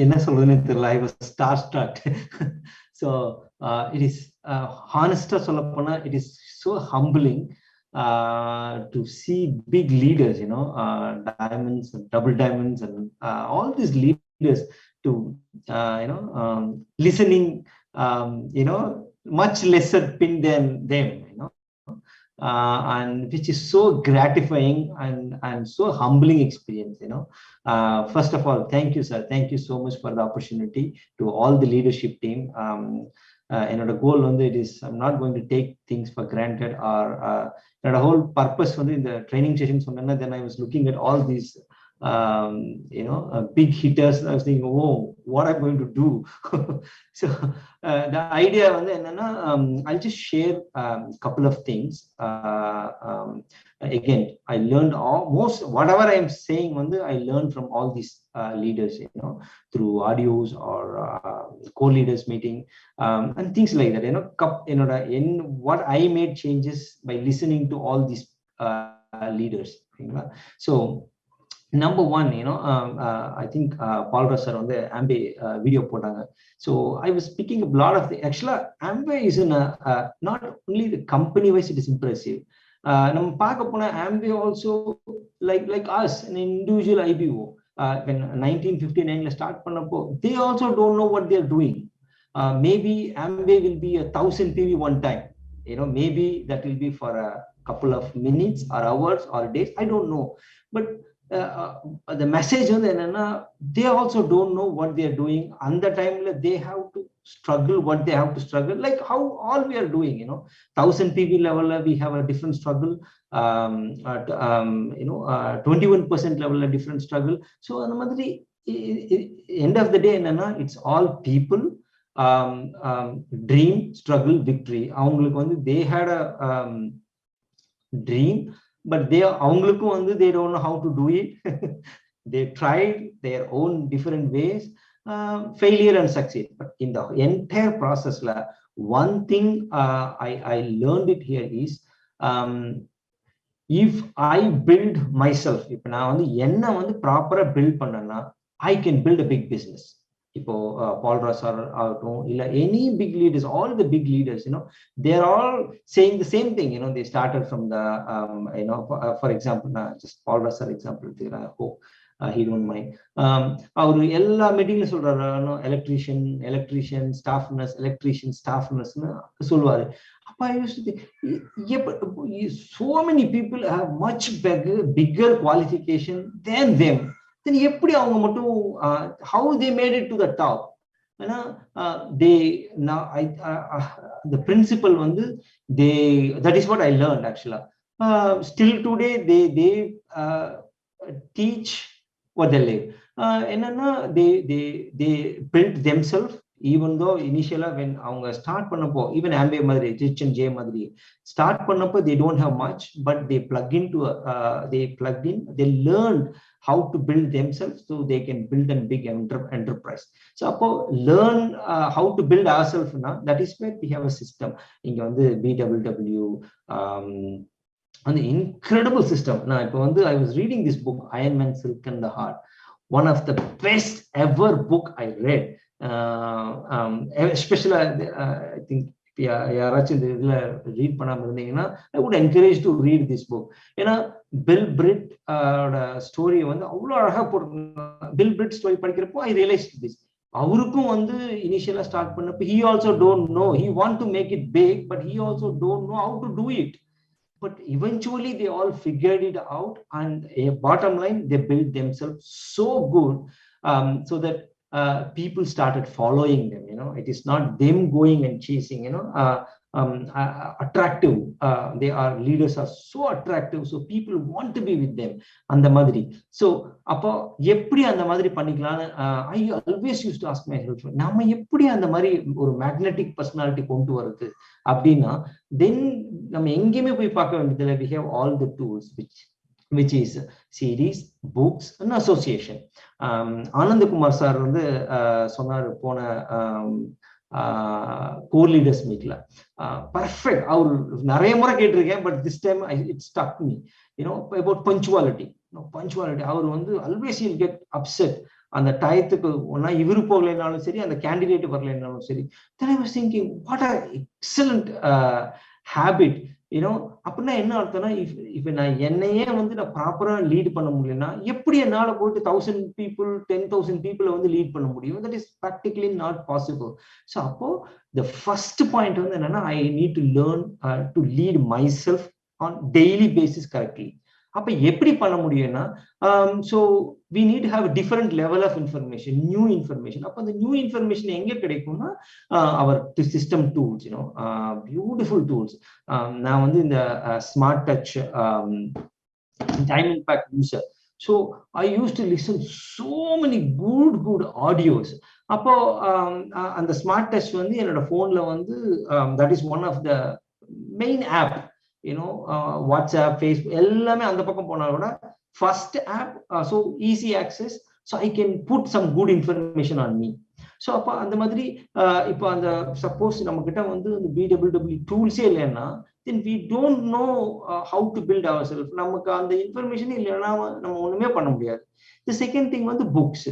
என்ன சொல்றதுன்னு தெரியல. I was starstruck. So it is honest சொல்ல போனா it is so humbling to see big leaders, diamonds and double diamonds and all these leaders to listening, much lesser pin than them, and which is so gratifying and so humbling experience. First of all, thank you, sir. Thank you so much for the opportunity to all the leadership team. The goal on it is I'm not going to take things for granted, or the whole purpose in the training sessions. Then I was looking at all these big hitters. I was thinking, oh, what I'm going to do. So the idea I'll just share a couple of things. Again, I learned most whatever I'm saying I learned from all these leaders, through audios or co-leaders meeting, and things like that. In what I made changes by listening to all these leaders. So number one, I think Paul Russell on the Amway video potanga. So I was picking up a lot of the actually Amway is in not only the company wise, it is impressive. நம்ம பார்க்க போனா Amway also like us, an individual IBO, when 1959 start பண்ணப்போ, they also don't know what they're doing. Maybe Amway will be 1,000 PV one time, maybe that will be for a couple of minutes or hours or days, I don't know. But the message they also don't know what they are doing. And the time they have to struggle what they have to struggle, like how all we are doing. 1,000 PV level we have a different struggle, 21% level a different struggle. So end of the day it's all people, dream, struggle, victory. They had a dream, but they don't know how to do it. They tried their own different ways, failure and succeed. But in the entire process, one thing I learned it here is, if I build myself, if I proper build pannana, I can build a big business. Paul Russell or any big leaders, all the big leaders, they're all saying the same thing. They started from the for example, just Paul Russell example, I hope he don't mind. Our ella meeting electrician staff nurse solvaru. I used to think, so many people have much bigger qualification than them. Then how they made it to the top? They now the principle that is what I learned actually. Still today they teach what they live. They built themselves, even though initially when start pannappo, even Amway madri, Rich and J madri start pannappo, they don't have much, but they plugged they learned how to build themselves so they can build a big enterprise. So learn how to build ourselves. That is where we have a system. BWW, an incredible system. Now I was reading this book, Iron Man, Silk and the Heart, one of the best ever book I read. Especially I think read I would encourage to read this book. Bill Britt story Bill Britt story I realized this. Initially start he also don't know, he want to make it big, but he also don't know how to do it. But eventually they all figured it out, and bottom line, they built themselves so good, so that people started following them. It is not them going and chasing, attractive. They are leaders are so attractive, so people want to be with them. And the madri. So appo eppadi and the madri panikkalam, I always used to ask myself, nama eppadi and the mari or magnetic personality kondu varudhu appadina. Then nama engeyume poi paaka vendidilla, we have all the tools which is series, books and association. Santhakumar sir சொன்னாரு போன core leaders meetla, perfect. அவர் நிறைய முறை கேட்டிருக்கேன், but this time it stuck me, about punctuality. Punctuality, our always he'll get upset. அந்த டயத்துக்கு ஒன்னா இவரு போகலைனாலும் சரி, அந்த கேண்டிடேட் வரலைனாலும் சரி. then I was thinking what a excellent habit, அப்படின்னா என்ன அர்த்தம்னா, இப்ப நான் என்னையே வந்து நான் ப்ராப்பரா லீட் பண்ண முடியலன்னா எப்படி என்னால போயிட்டு 1000 people 10,000 people வந்து லீட் பண்ண முடியும்? that is practically not possible. so அப்போ the first point வந்து என்னன்னா, I need to learn to lead myself on daily basis correctly. அப்ப எப்படி பண்ண முடியும்னா, so we need to have a different level of information, new information. அப்ப அந்த new information எங்க கிடைக்கும்னா, our system tools, beautiful tools. நான் வந்து இந்த smart touch time impact user. so I used to listen so many good audios. அப்போ அந்த smart touch வந்து என்னோட போன்ல வந்து that is one of the main app. WhatsApp, Facebook, எல்லாமே அந்த பக்கம் போனாலும் first app, so easy access, so I can put some good information on me. so அப்ப அந்த மாதிரி இப்போ அந்த சப்போஸ் நம்ம கிட்ட வந்து இந்த BWW டூல்ஸே இல்லைன்னா, then we don't know how to build ourselves. நமக்கு அந்த இன்ஃபர்மேஷன் இல்லைன்னா நம்ம ஒண்ணுமே பண்ண முடியாது. the second thing வந்து books.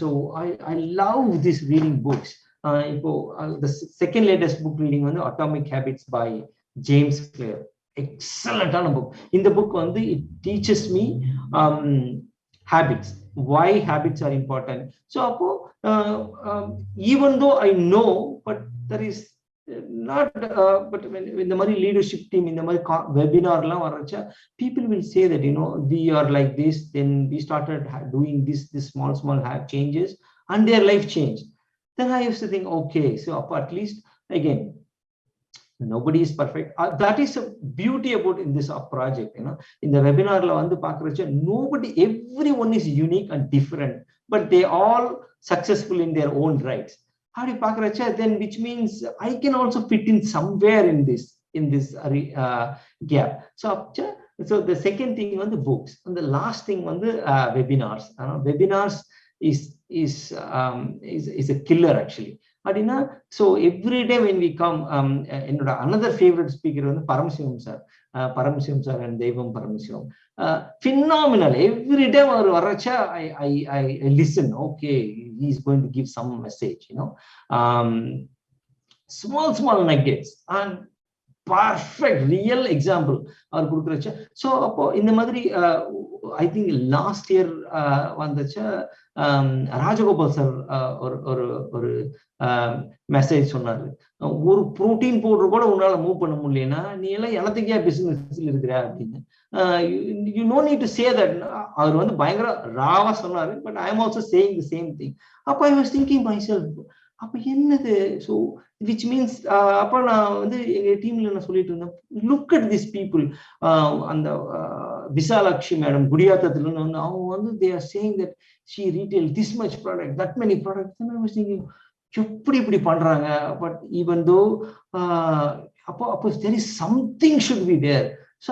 so I love this reading books. இப்போ the second latest book reading வந்து Atomic Habits by James Clear. எக்ஸலண்டான புக். இந்த புக் வந்து it teaches me habits, why habits are important. so அப்போ even though I know, but there is not but இந்த மாதிரி leadership team இந்த மாதிரி வெபினார்லாம் வரச்சா, people will say that we are like this, then we started doing this small changes and their life changed. then I used to think, okay, so at least again, nobody is perfect. That is a beauty about in this project. In the webinar la vandu paakuracha, everyone is unique and different, but they all successful in their own rights. How do you paakuracha? Then which means I can also fit in somewhere in this gap. So the second thing on the books, and the last thing on the webinars. Webinars is a killer actually. So every day when we come, another favorite speaker is Paramasivam sir and Devam Paramasivam. Phenomenal. Every day I listen. Okay, he's going to give some message. Small nuggets and perfect real example அவர் கொடுக்குறச்ச. So அப்போ இந்த மாதிரி I think last year வந்துச்ச Rajagopal sir ஒரு message சொன்னாரு, ஒரு protein powder கூட உன்னால மூவ் பண்ண முடியலன்னா நீ எல்லாம் எனத்துக்கே பிசினஸ்ல இருக்கிற அப்படின்னு. You no need to say that. அவர் வந்து பயங்கர ராவா சொன்னாரு, but I am also saying the same thing. அப்போ I was thinking myself, அப்ப என்னது? ஸோ விச் மீன்ஸ் அப்ப நான் வந்து எங்க டீம்ல நான் சொல்லிட்டு இருந்தேன், லுக் அட் திஸ் பீப்புள். அந்த விசாலாட்சி மேடம் குடியாத்தத்துல வந்து அவங்க வந்து they are saying that she retail this much product, that many product. எப்படி இப்படி பண்றாங்க? பட் ஈவன் தோ அப்போ there is something should be there. So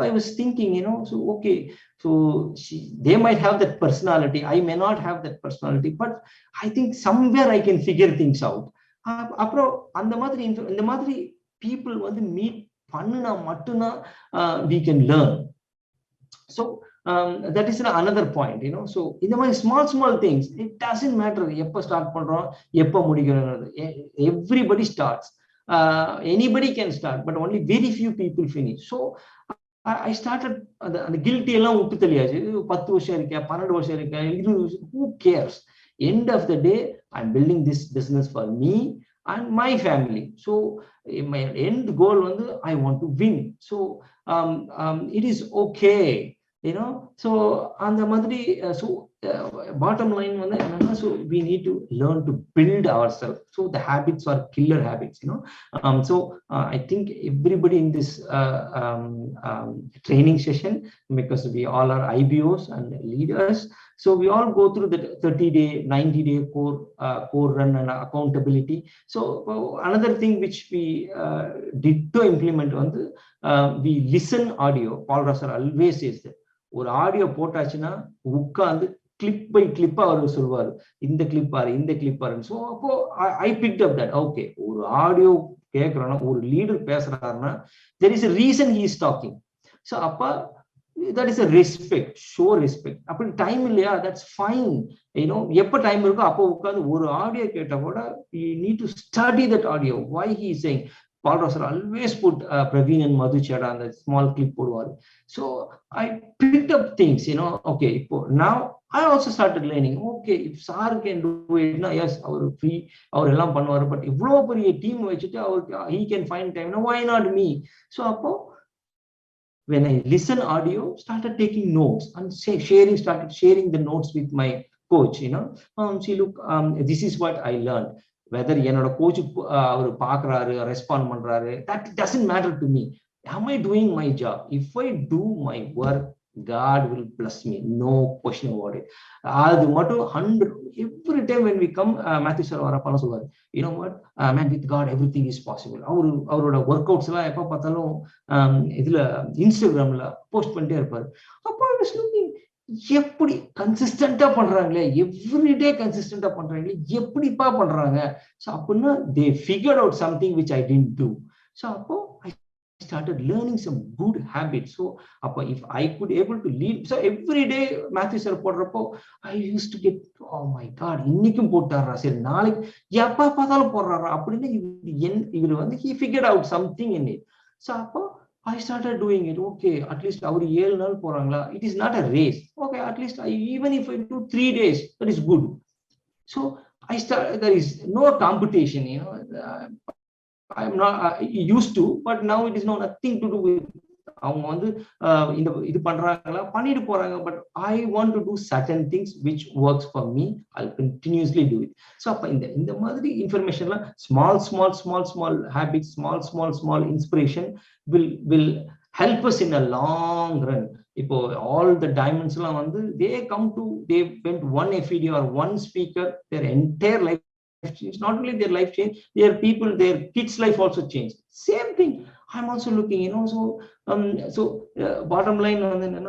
I was thinking, so okay, so they might have that personality, I may not have that personality, but I think somewhere I can figure things out. அப்புறம் அந்த மாதிரி people வந்து meet பண்ணுனா மட்டும்தான் we can learn. So that is another point, so இந்த மாதிரி small things, it doesn't matter எப்ப start பண்றோம் எப்ப முடிக்கிறோம். Everybody starts. Anybody can start, but only very few people finish. So I started அந்த guilty எல்லாம் விட்டு தெரியாது. 10 வருஷம் இருக்கேன், 12 வருஷம் இருக்கேன், 20 வருஷம், who cares? End of the day, I'm building this business for me and my family. So my end goal வந்து I want to win. So it is okay, so அந்த மாதிரி. So bottom line வந்து என்னன்னா, so we need to learn to build ourselves. So the habits are killer habits, so I think everybody in this training session, because we all are IBOs and leaders, so we all go through the 30-day 90-day core run and accountability. So another thing which we did to implement on the we listen audio. Paul Russell always says that ஒரு audio போட்டாச்சுன்னா உட்காந்து clip by கிளிப்பா அவர் சொல்வாரு, இந்த clip பாரு. So அப்போ I picked up that, okay, ஒரு audio கேட்கறோம்னா, ஒரு leader பேசுறாருன்னா there is a reason he is talking. So அப்ப that is a respect, show respect. அப்படி டைம் இல்லையா, that's fine. எப்ப டைம் இருக்கோ அப்போ உட்காந்து ஒரு ஆடியோ கேட்டா கூட you need to study that audio, why he is saying. Paul Rosser always put Praveen and Madhu Chada on the small clip போடுவாரு. So I picked up things, okay, இப்போ now I also started learning, okay, if Sar can do it, yes, our free, அவர் எல்லாம் பண்ணுவாரு, but இவ்வளவு பெரிய team வச்சுட்டு அவருக்கு he can find time, why not me? So அப்போ when I listen audio, started taking notes and started sharing the notes with my coach. See, look, this is what I learned. Whether என்னோட coach அவர் பார்க்கறாரு, respond பண்றாரு, that doesn't matter to me. Am I doing my job? If I do my work, God will bless me, no question about it. அது மட்டும் 100 every time when we come, Matthew sir வரப்ப சொல்வாரு, you know what, man, with God everything is possible. அவரோட work outs எல்லாம் எப்ப பார்த்தாலும் இதுல இன்ஸ்டாகிராம்ல போஸ்ட் பண்ணிட்டே இருப்பாரு. அப்போ I was looking, எப்படி கன்சிஸ்டன்டா பண்றாங்களே, எவ்ரிடே கன்சிஸ்டன்டா பண்றாங்களே, எப்படிப்பா பண்றாங்க? ஸோ அப்படின்னா they figured out something which I didn't do. So அப்போ I started learning some good habits. So if I could able to lead, so every day Matthew sir போடுறப்போ I used to get, oh my god, இன்னைக்கும் போட்டாரா, சரி நாளைக்கு எப்ப பார்த்தாலும் போடுறாரா அப்படின்னு இவர் வந்து he figured out something in it. So அப்போ I started doing it. Okay, at least our 7 நாள் போறாங்களா, it is not a race. Okay, at least even if I do 3 days, that is good. So there is no competition, I'm not used to, but now it is nothing to do with அவங்க வந்து இந்த இது பண்றாங்களா, பண்ணிட்டு போறாங்க, but I want to do certain things which works for me. I'll continuously do it. So அப்ப இந்த மாதிரி இன்ஃபர்மேஷன்லாம் small habits, small inspiration will help us in a long run. இப்போ all the diamonds எல்லாம் வந்து they went one FED or one speaker, their entire life changed. Not only their life changed, their people, their kids' life also changed. Same thing I'm also looking, so bottom line,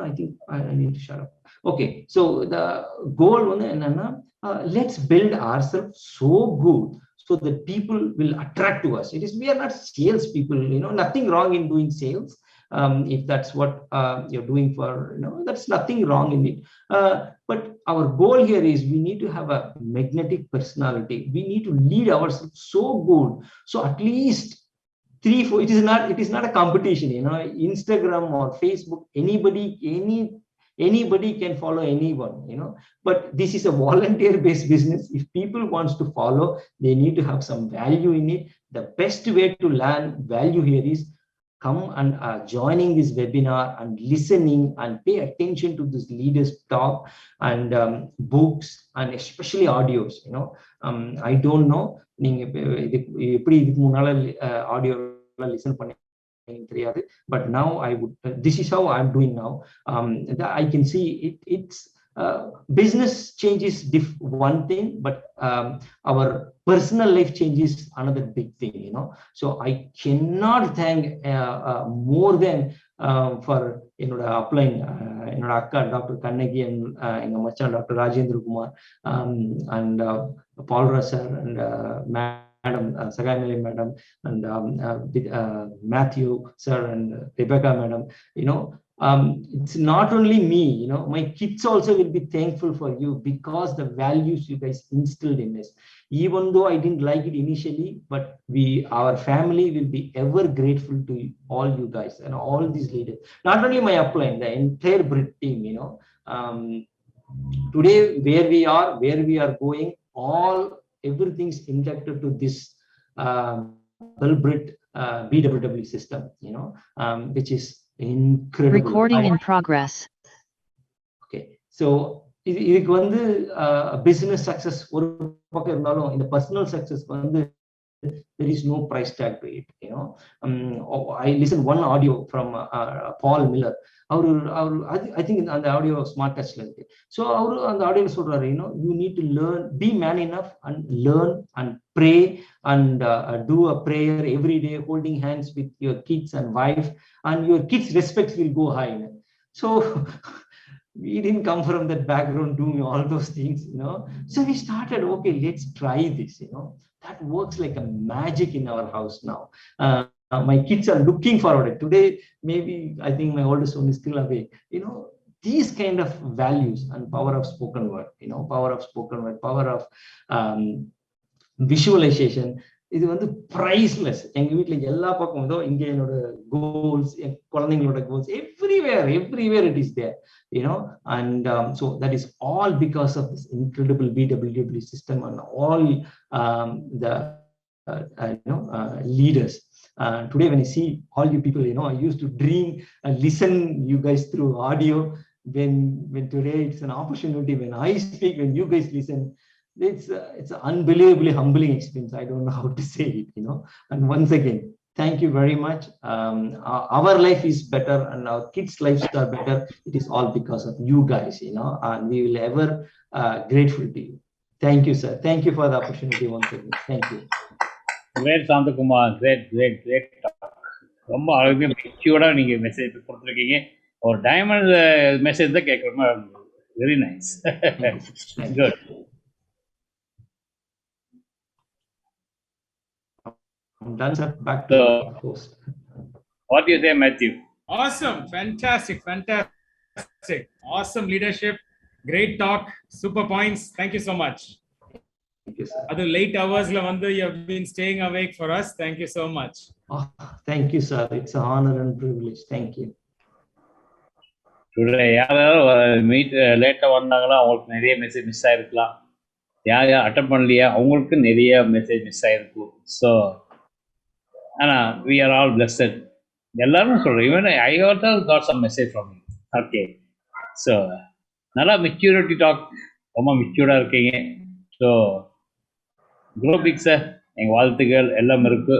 I think I need to shut up. Okay, so the goal let's build ourselves so good so that people will attract to us. We are not sales people, nothing wrong in doing sales. If that's what you're doing for, that's nothing wrong in it. But our goal here is we need to have a magnetic personality. We need to lead ourselves so good. So at least 3-4, it is not a competition, Instagram or Facebook, anybody can follow anyone, but this is a volunteer based business. If people wants to follow, they need to have some value in it. The best way to learn value here is come and joining this webinar and listening and pay attention to this leaders talk and books and especially audios. I don't know நீங்க எப்படி இதுக்கு முன்னால audio listen பண்ணி தெரியாது, but now this is how I'm doing now. I can see it's business changes one thing, but our personal life changes another big thing, so I cannot thank more than for என்னோட அப்ளைன் என்னோட அக்கா doctor Kannagi and எங்க மச்சான் doctor Rajendra Kumar and Paul Rosser and Madam Sagamili Madam and Matthew sir and Rebecca Madam. It's not only me, my kids also will be thankful for you because the values you guys instilled in us. Even though I didn't like it initially, but our family will be ever grateful to all you guys and all these leaders. Not only my upline, the entire Brit team, today where we are going, everything's inducted to this Brit BWW system, which is incredible. Recording in progress. Okay, so இதுக்கு வந்து business success ஒரு பக்கம் இருந்தாலும் இந்த personal success வந்து there is no price tag to it. I listened one audio from Paul Miller. I think அந்த audio smart டச்ல இருக்கு. So அவரு அந்த ஆடியோல சொல்றாரு, you need to learn, be man enough and learn and pray and do a prayer every day, holding hands with your kids and wife, and your kids' respects will go high. So we didn't come from that background doing all those things, so we started, okay, let's try this. That works like a magic in our house now. my kids are looking forward to. Today, maybe I think my oldest one is still awake. These kind of values and power of spoken word, power of spoken word, power of visualization, இது வந்து priceless. எங்க வீட்ல எல்லா பக்கம் இதோ இங்க என்னோட goals, என் குழந்தைங்களோட goals, everywhere it is there, and so that is all because of this incredible BWW system and all the leaders. Today when I see all you people, I used to dream and listen you guys through audio. When today it's an opportunity, when I speak, when you guys listen, it's an unbelievably humbling experience. I don't know how to say it, And once again, thank you very much. Our life is better and our kids' lives are better. It is all because of you guys, and we will ever grateful to you. Thank you, sir. Thank you for the opportunity once again. Thank you. Great, Santhakumar. Great talk. ரொம்ப அழகாக மெச்சூர்டாக நீங்கள் message கொடுத்துருக்கீங்க. ஒரு diamond message தான் கேட்குற மாதிரி இருந்தது. Very nice. Good. I'm done, sir. Back to the host. What do you say, Matthew? Awesome. Fantastic. Awesome leadership. Great talk. Super points. Thank you so much. Thank you, sir. Other late hours la vandu you have been staying awake for us. Thank you so much. Thank you, sir. It's an honor and privilege. Thank you. Today யாராவது meet லேட்டாக வந்தாங்களா அவங்களுக்கு நிறைய message miss ஆகிருக்கலாம். யார் attend பண்ணலையா அவங்களுக்கு நிறைய message miss ஆகிருக்கும். ஸோ ஆனால் we are all blessed. எல்லாரும் சொல்கிறேன். Even I also got some message from you. Okay, so நல்லா மெச்சூரிட்டி டாக், ரொம்ப மெச்சூர்டாக இருக்கீங்க. ஸோ க்ரோ பிக் சார், எங்கள் வாழ்த்துக்கள் எல்லாம் இருக்குது.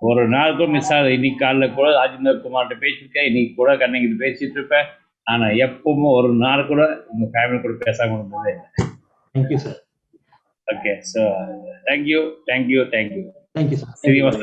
ஒரு நாள் கூட மிஸ் ஆகுது. இன்னைக்கு காலையில் கூட ராஜேந்திரகுமார்கிட்ட பேசியிருக்கேன், இன்னைக்கு கூட கண்ணகிட்ட பேசிட்டு இருப்பேன். ஆனால் எப்பவும் ஒரு நாள் கூட உங்கள் ஃபேமிலி கூட பேசாமல் இருந்தது. Thank you sir. Okay, so thank you. Thank you, sir. Srinivas.